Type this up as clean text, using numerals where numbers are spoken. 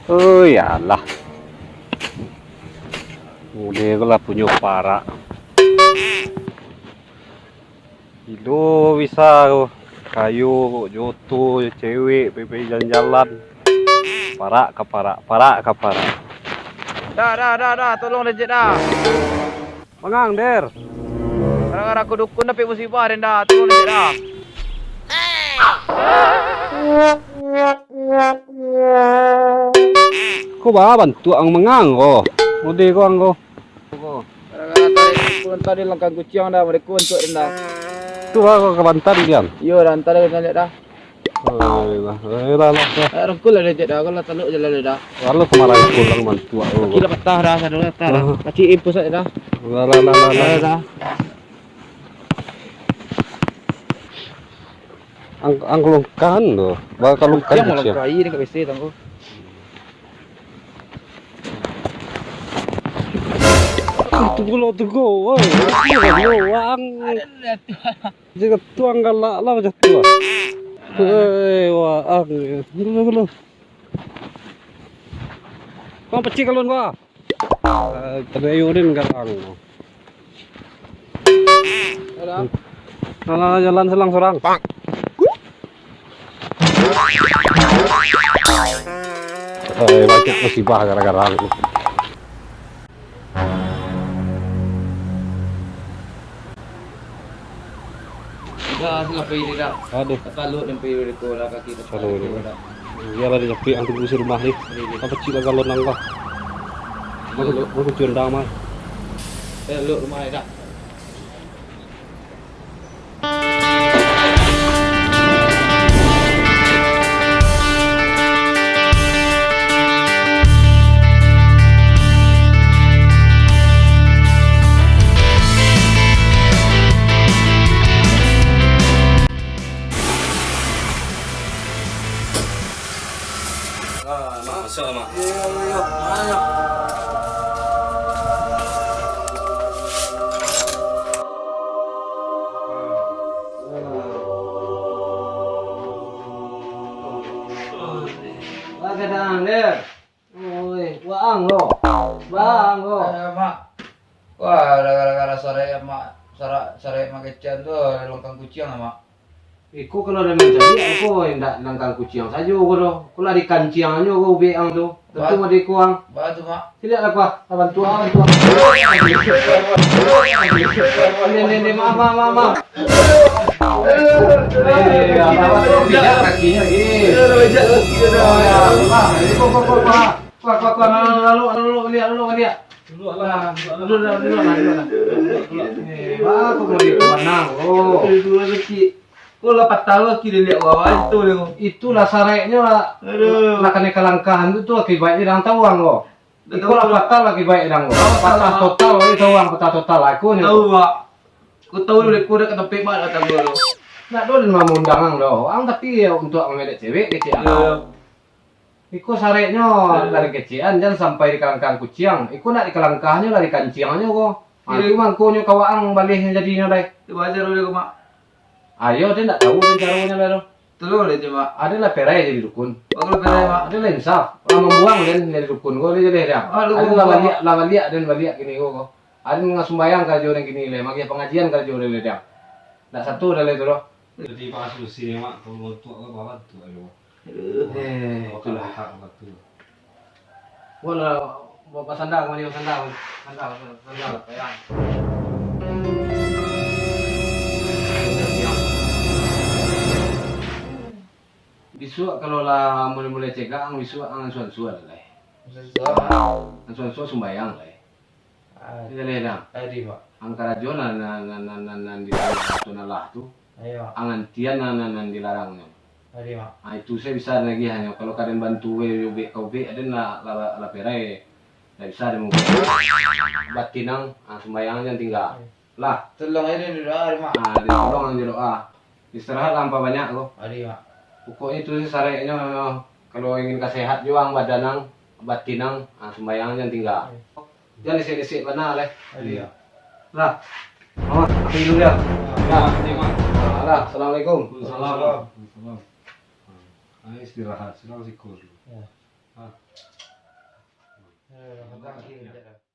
Oh yalah. Udah ko lah punya para. Itu bisa kayu, joto, cewek, pepe jalan-jalan. Para ke para, para ke para. Dah, tolong dah Cik dah. Mengang der. Kadang-kadang aku dukun tapi musibah dah, tolong dah Cik dah. Ko ba bantu ang mengang ko. Mudi ko ang ko. Kadang-kadang tadi langkah kucing dah, mereka untuk dah. Tu ako kabantan diyan. Yo dah, entar dah Cik dah. Lah. Rengkul dah Cik dah, kalau taluk jalan dah. Lalu kemarin pulang bantu aku. Kira patah dah, satu patah dah. Kacik impus dah. Lah. Dah. Ang kalungkan lo. Ba kalungkan Yang malah siya. kai dekat WC tangku. Tunggu. Woi. Ang. Jika tuang galak lah macam tu. Wah, ang. Dulu. Kau pecik kalun gua. Terayurin garang. Dah. Nah, jalan selang sorang. Banyak musibah gara-gara aku. Dah, ngapai ni dah. Aduh, Talut dan pergi rekod lah kaki depan. aduh ini. Biarlah dia cepi ang tunggu si rumah ni. Kau pecik lah galon nang kau. Aku cuan dah mah. Talut rumah ni dah. Masuk mak. Kadang der. Oi, waang lo. Bang lo. Mak. Wah, gara-gara sore mak sore mak kecian tu longkang kucing mak. Iku kalau dah macam ni, aku hendak nangkang kucing saja aku tu. Aku lari kancing aja aku beang tu. Tentu mau dikuang. Batu mak. Tidak apa, bantu. Ini, mama. Apa bijak kakinya lagi. Bijak lagi dah. Lalu lihat. Dulu. Aku mau dikuang. Oh. Dulu kecil. Kau lepas tahu kira lihat bawah itu dia. Itulah sareknya lah. Aduh. Nak kena kelangkaan itu akibatnya dang tawang lo. Itu lah patah lagi baik dang lo. Patah total ini tawang patah total aku ni. Tahu mak. Kau tahu dulu kau dah kata pemak datang dulu. Nak dulu mau undangan lo. Ang tapi ya untuk mengedet cewek kecil. Iku sareknya dari kecilan jangan sampai di kelangkaan kucing. Iku nak di kelangkahannya lah di kancingnya kok. Itu mangkunya kawaang balihnya jadinya deh. Coba aja dulu mak. Ayo dia tak tahu caranya baru. Tolong dia cuma. Ada lah perai jadi dukun. Kalau perai mak. Ada lah insaf. Orang membuang dan dari dukun kau dia jadi dia. Ada lah balik dan balik gini kau. Ada ngasumbayang kerja orang gini le. Magi pengajian kerja orang le dia. Tak satu dah le tu loh. Jadi pas lusi mak kalau tua ke bawah tu ayo. Itulah. Waktu. Wala bawa sandal mari sandal. Payang. Bisu kalau lah mulai cegah ang bisu ang suan-suan lah. Suan sumbayang lah. Tidak leda. Adi mak. Ang karajo na dilarang tu nalah tu. Ayo. Ang antian na dilarangnya. Adi mak. Itu saya bisa lagi hanya kalau kalian bantu kau ada la perai. Tidak bisa demo. Batinang sumbayang yang tinggal. Lah. Tolong ini dulu mak. Dia tolong ang doa. Istirahat tanpa banyak kau. Adi mak. Pokoknya itu sareknya kalau ingin kesehat juga badanang batinang sembayang yang tinggal. Jangan disik-disik benar leh. Iya. Lah. Mama, aku dulu ya. Lah, assalamualaikum. Salam. Istirahat, silang sikur. Ah. Abang kiri aja dah.